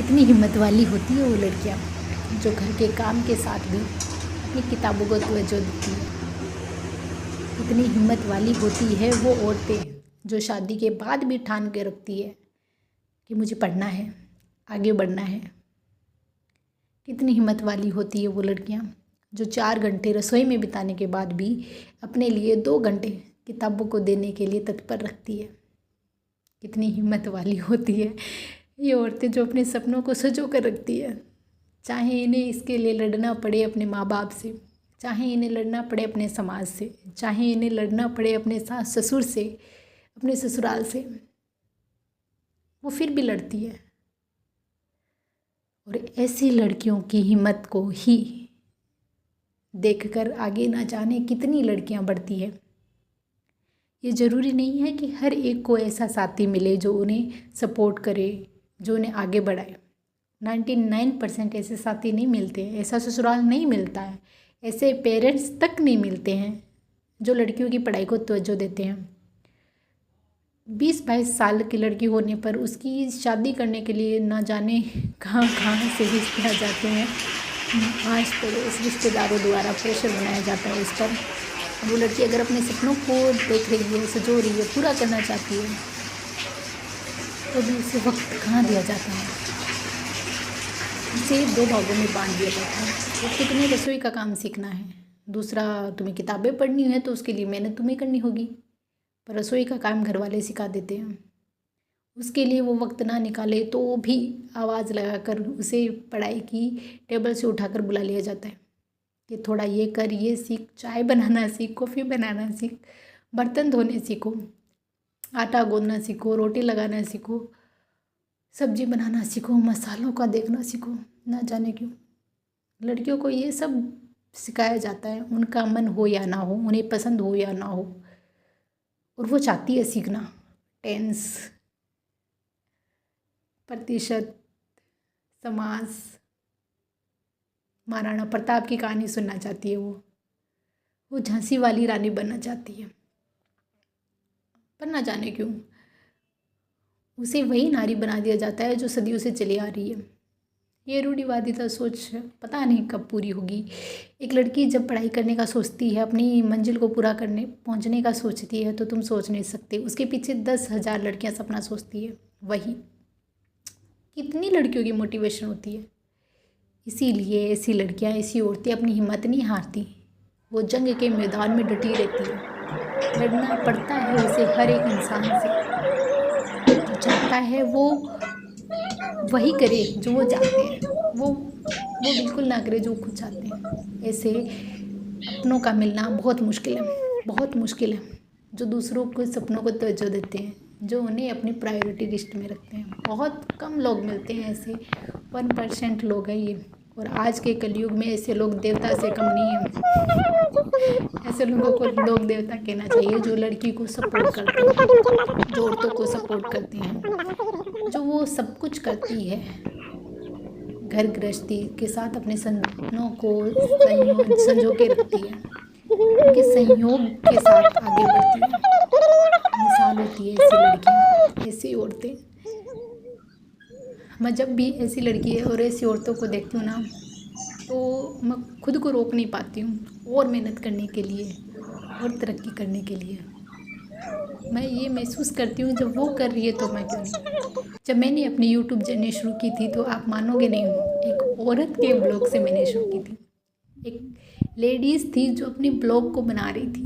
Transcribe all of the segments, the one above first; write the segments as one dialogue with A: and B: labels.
A: कितनी हिम्मत वाली होती है वो लड़कियाँ जो घर के काम के साथ भी अपनी किताबों को तवज्जो देती है। कितनी हिम्मत वाली होती है वो औरतें जो शादी के बाद भी ठान के रखती है कि मुझे पढ़ना है, आगे बढ़ना है। कितनी हिम्मत वाली होती है वो लड़कियाँ जो 4 घंटे रसोई में बिताने के बाद भी अपने लिए 2 घंटे किताबों को देने के लिए तत्पर रखती है। कितनी हिम्मत वाली होती है ये औरतें जो अपने सपनों को सँजो कर रखती है, चाहे इन्हें इसके लिए लड़ना पड़े अपने माँ बाप से, चाहे इन्हें लड़ना पड़े अपने समाज से, चाहे इन्हें लड़ना पड़े अपने सास ससुर से, अपने ससुराल से, वो फिर भी लड़ती है। और ऐसी लड़कियों की हिम्मत को ही देखकर आगे ना जाने कितनी लड़कियां बढ़ती है। ये ज़रूरी नहीं है कि हर एक को ऐसा साथी मिले जो उन्हें सपोर्ट करे, जो उन्हें आगे बढ़ाए। 99% ऐसे साथी नहीं मिलते, ऐसा ससुराल नहीं मिलता है, ऐसे पेरेंट्स तक नहीं मिलते हैं जो लड़कियों की पढ़ाई को तवज्जो देते हैं। 20-22 साल की लड़की होने पर उसकी शादी करने के लिए ना जाने कहाँ कहाँ से रिश्ते आ जाते हैं। आस पड़ोस रिश्तेदारों द्वारा प्रेशर बनाया जाता है उस पर। वो लड़की अगर अपने सपनों को देख रही है, सजो रही है, पूरा करना चाहती है तो भी उसे वक्त कहाँ दिया जाता है। उसे 2 भागों में बांट दिया जाता है। एक तो तुम्हें रसोई का काम सीखना है, दूसरा तुम्हें किताबें पढ़नी है तो उसके लिए मेहनत तुम्हें करनी होगी। पर रसोई का काम घर वाले सिखा देते हैं। उसके लिए वो वक्त ना निकाले तो भी आवाज़ लगाकर उसे पढ़ाई की टेबल से उठाकर बुला लिया जाता है कि थोड़ा ये कर, ये सीख, चाय बनाना सीख, कॉफ़ी बनाना सीख, बर्तन धोने सीखो, आटा गूंदना सीखो, रोटी लगाना सीखो, सब्जी बनाना सीखो, मसालों का देखना सीखो। ना जाने क्यों लड़कियों को ये सब सिखाया जाता है, उनका मन हो या ना हो, उन्हें पसंद हो या ना हो, और वो चाहती है सीखना। टेंस प्रतिशत समाज महाराणा प्रताप की कहानी सुनना चाहती है। वो झांसी वाली रानी बनना चाहती है, पर ना जाने क्यों उसे वही नारी बना दिया जाता है जो सदियों से चली आ रही है। ये रूढ़िवादिता सोच पता नहीं कब पूरी होगी। एक लड़की जब पढ़ाई करने का सोचती है, अपनी मंजिल को पूरा करने पहुंचने का सोचती है, तो तुम सोच नहीं सकते उसके पीछे 10,000 लड़कियां सपना सोचती है। वही कितनी लड़कियों की मोटिवेशन होती है। इसीलिए ऐसी लड़कियां, ऐसी औरतें अपनी हिम्मत नहीं हारती, वो जंग के मैदान में डटी रहती है। लड़ना पड़ता है उसे हर एक इंसान से। जो चाहता है वो वही करे जो वो चाहते हैं, वो बिल्कुल ना करे जो खुद चाहते हैं। ऐसे अपनों का मिलना बहुत मुश्किल है, बहुत मुश्किल है। जो दूसरों के सपनों को तवज्जो देते हैं, जो उन्हें अपनी प्रायोरिटी लिस्ट में रखते हैं, बहुत कम लोग मिलते हैं ऐसे। 1% लोग हैं ये। और आज के कलयुग में ऐसे लोग देवता से कम नहीं हैं। ऐसे लोगों को लोग देवता कहना चाहिए जो लड़की को सपोर्ट करते हैं, जो औरतों को सपोर्ट करते हैं, जो वो सब कुछ करती है घर गृहस्थी के साथ अपने सपनों को संजो के रखती है, उनके सहयोग के साथ आगे बढ़ती है। मिसाल होती है ऐसी लड़कियाँ, ऐसी औरतें। मैं जब भी ऐसी लड़की है और ऐसी औरतों को देखती हूँ ना, तो मैं खुद को रोक नहीं पाती हूँ और मेहनत करने के लिए और तरक्की करने के लिए। मैं ये महसूस करती हूँ जब वो कर रही है तो मैं क्यों नहीं। जब मैंने अपनी यूट्यूब जर्नी शुरू की थी तो आप मानोगे नहीं, एक औरत के ब्लॉग से मैंने शुरू की थी। एक लेडीज़ थी जो अपनी ब्लॉग को बना रही थी,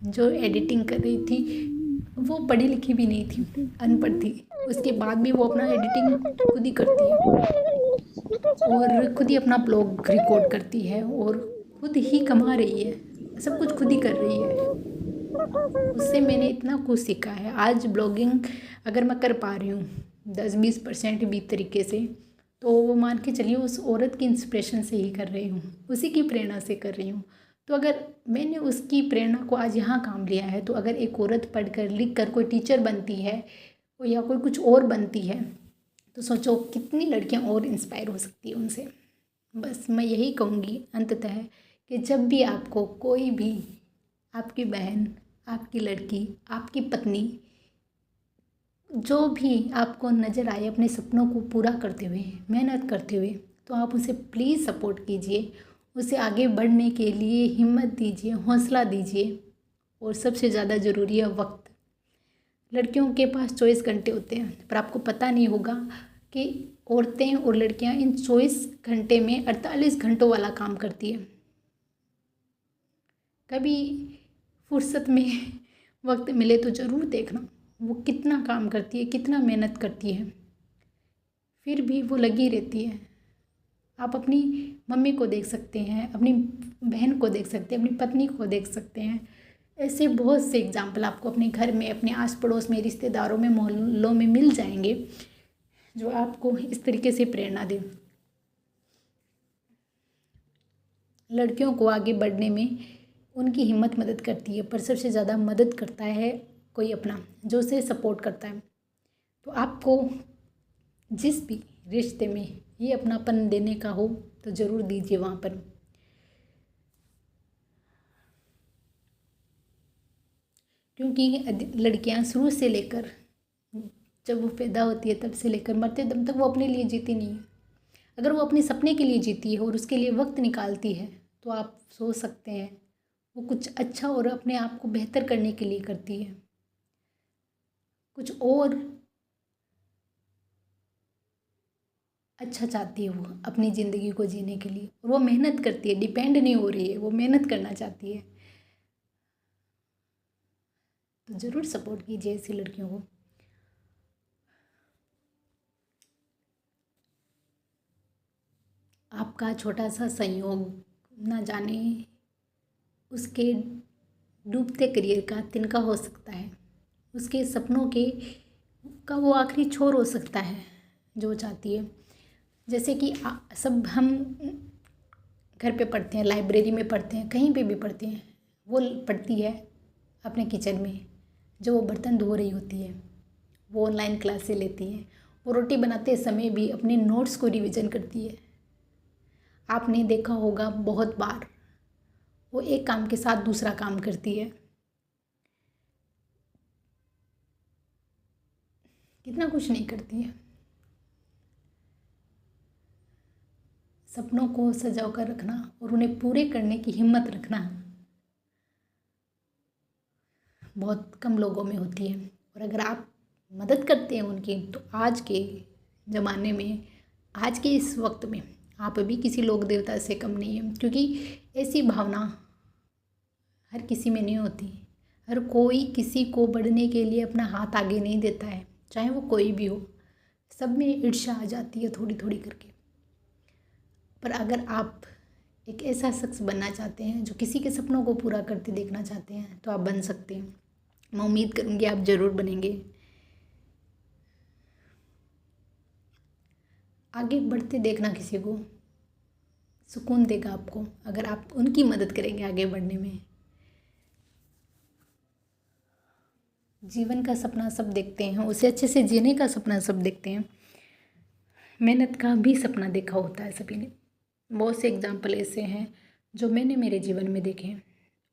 A: जो एडिटिंग कर रही थी। वो पढ़ी लिखी भी नहीं थी, अनपढ़ थी। उसके बाद भी वो अपना एडिटिंग खुद ही करती है और खुद ही अपना ब्लॉग रिकॉर्ड करती है और खुद ही कमा रही है, सब कुछ खुद ही कर रही है। उससे मैंने इतना कुछ सीखा है। आज ब्लॉगिंग अगर मैं कर पा रही हूँ 10-20% भी तरीके से, तो वो मान के चलिए उस औरत की इंस्पिरेशन से ही कर रही हूँ, उसी की प्रेरणा से कर रही हूँ। तो अगर मैंने उसकी प्रेरणा को आज यहाँ काम लिया है, तो अगर एक औरत पढ़कर लिख कर कोई टीचर बनती है या कोई कुछ और बनती है, तो सोचो कितनी लड़कियाँ और इंस्पायर हो सकती है उनसे। बस मैं यही कहूँगी अंततः कि जब भी आपको कोई भी, आपकी बहन, आपकी लड़की, आपकी पत्नी जो भी आपको नज़र आए अपने सपनों को पूरा करते हुए, मेहनत करते हुए, तो आप उसे प्लीज़ सपोर्ट कीजिए, उसे आगे बढ़ने के लिए हिम्मत दीजिए, हौसला दीजिए। और सबसे ज़्यादा ज़रूरी है वक्त। लड़कियों के पास 24 घंटे होते हैं, पर आपको पता नहीं होगा कि औरतें और लड़कियां इन 24 घंटे में 48 घंटों वाला काम करती है। कभी फुर्सत में वक्त मिले तो ज़रूर देखना वो कितना काम करती है, कितना मेहनत करती है, फिर भी वो लगी रहती है। आप अपनी मम्मी को देख सकते हैं, अपनी बहन को देख सकते हैं, अपनी पत्नी को देख सकते हैं। ऐसे बहुत से एग्जाम्पल आपको अपने घर में, अपने आस पड़ोस में, रिश्तेदारों में, मोहल्लों में मिल जाएंगे जो आपको इस तरीके से प्रेरणा दें। लड़कियों को आगे बढ़ने में उनकी हिम्मत मदद करती है, पर सबसे ज़्यादा मदद करता है कोई अपना जो उसे सपोर्ट करता है। तो आपको जिस भी रिश्ते में ये अपनापन देने का हो तो ज़रूर दीजिए वहाँ पर। क्योंकि लड़कियाँ शुरू से लेकर जब वो पैदा होती है तब से लेकर मरते दम तक वो अपने लिए जीती नहीं है। अगर वो अपने सपने के लिए जीती है और उसके लिए वक्त निकालती है तो आप सोच सकते हैं वो कुछ अच्छा और अपने आप को बेहतर करने के लिए करती है, कुछ और अच्छा चाहती है वो अपनी ज़िंदगी को जीने के लिए। और वो मेहनत करती है, डिपेंड नहीं हो रही है, वो मेहनत करना चाहती है। तो ज़रूर सपोर्ट कीजिए ऐसी लड़कियों को। आपका छोटा सा संयोग ना जाने उसके डूबते करियर का तिनका हो सकता है, उसके सपनों के का वो आखिरी छोर हो सकता है जो चाहती है। जैसे कि सब हम घर पे पढ़ते हैं, लाइब्रेरी में पढ़ते हैं, कहीं पे भी पढ़ते हैं। वो पढ़ती है अपने किचन में, जो वो बर्तन धो रही होती है। वो ऑनलाइन क्लासेस लेती है। वो रोटी बनाते समय भी अपने नोट्स को रिवीजन करती है। आपने देखा होगा बहुत बार वो एक काम के साथ दूसरा काम करती है। कितना कुछ नहीं करती है। सपनों को सजा कर रखना और उन्हें पूरे करने की हिम्मत रखना बहुत कम लोगों में होती है। और अगर आप मदद करते हैं उनकी तो आज के ज़माने में, आज के इस वक्त में आप भी किसी लोक देवता से कम नहीं है। क्योंकि ऐसी भावना हर किसी में नहीं होती। हर कोई किसी को बढ़ने के लिए अपना हाथ आगे नहीं देता है, चाहे वो कोई भी हो। सब में ईर्ष्या आ जाती है थोड़ी थोड़ी करके। पर अगर आप एक ऐसा शख्स बनना चाहते हैं जो किसी के सपनों को पूरा करते देखना चाहते हैं तो आप बन सकते हैं। मैं उम्मीद करूँगी आप ज़रूर बनेंगे। आगे बढ़ते देखना किसी को सुकून देगा आपको, अगर आप उनकी मदद करेंगे आगे बढ़ने में। जीवन का सपना सब देखते हैं, उसे अच्छे से जीने का सपना सब देखते हैं। मेहनत का भी सपना देखा होता है सभी ने। बहुत से एग्जाम्पल ऐसे हैं जो मैंने मेरे जीवन में देखे हैं,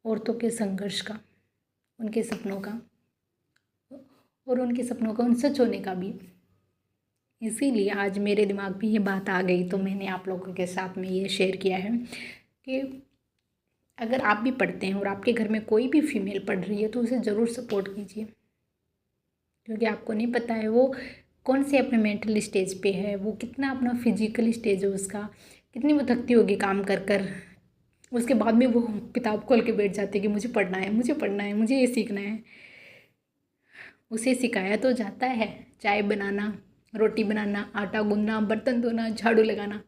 A: औरतों के संघर्ष का, उनके सपनों का और उनके सपनों का उन सच होने का भी। इसीलिए आज मेरे दिमाग में ये बात आ गई तो मैंने आप लोगों के साथ में ये शेयर किया है कि अगर आप भी पढ़ते हैं और आपके घर में कोई भी फीमेल पढ़ रही है तो उसे ज़रूर सपोर्ट कीजिए। क्योंकि आपको नहीं पता है वो कौन से अपने मेंटल स्टेज पे है, वो कितना अपना फिजिकल स्टेज है उसका, कितनी वो थकती होगी काम कर कर। उसके बाद में वो किताब खोल के बैठ जाती है कि मुझे पढ़ना है, मुझे पढ़ना है, मुझे ये सीखना है। उसे सिखाया तो जाता है चाय बनाना, रोटी बनाना, आटा गूंदना, बर्तन धोना, झाड़ू लगाना,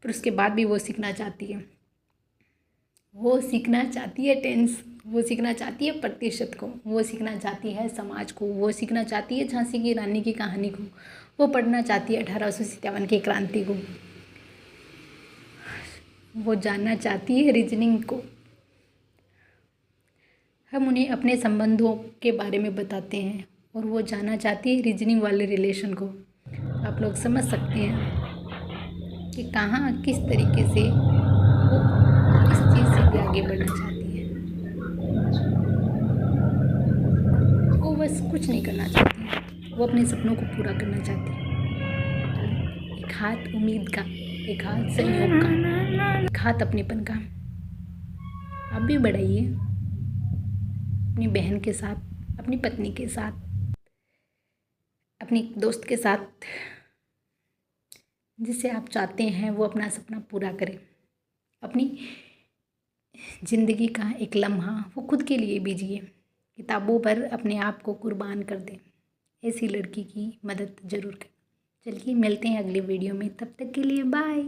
A: पर उसके बाद भी वो सीखना चाहती है। वो सीखना चाहती है टेंस, वो सीखना चाहती है प्रतिशत को, वो सीखना चाहती है समाज को, वो सीखना चाहती है झांसी की रानी की कहानी को, वो पढ़ना चाहती है 1857 की क्रांति को, वो जानना चाहती है रीजनिंग को। हम उन्हें अपने संबंधों के बारे में बताते हैं और वो जानना चाहती है रीजनिंग वाले रिलेशन को। आप लोग समझ सकते हैं कि कहाँ किस तरीके से वो किस चीज़ से भी आगे बढ़ना चाहती है। वो बस कुछ नहीं करना चाहती है, वो अपने सपनों को पूरा करना चाहती है। एक हाथ उम्मीद का, एक हाथ संयोग का, एक हाथ अपनेपन का। आप भी बढ़ाइए अपनी बहन के साथ, अपनी पत्नी के साथ, अपनी दोस्त के साथ, जिसे आप चाहते हैं वो अपना सपना पूरा करे। अपनी ज़िंदगी का एक लम्हा वो खुद के लिए भी जिए, किताबों पर अपने आप को कुर्बान कर दे। ऐसी लड़की की मदद ज़रूर करें। चलिए मिलते हैं अगले वीडियो में, तब तक के लिए बाय।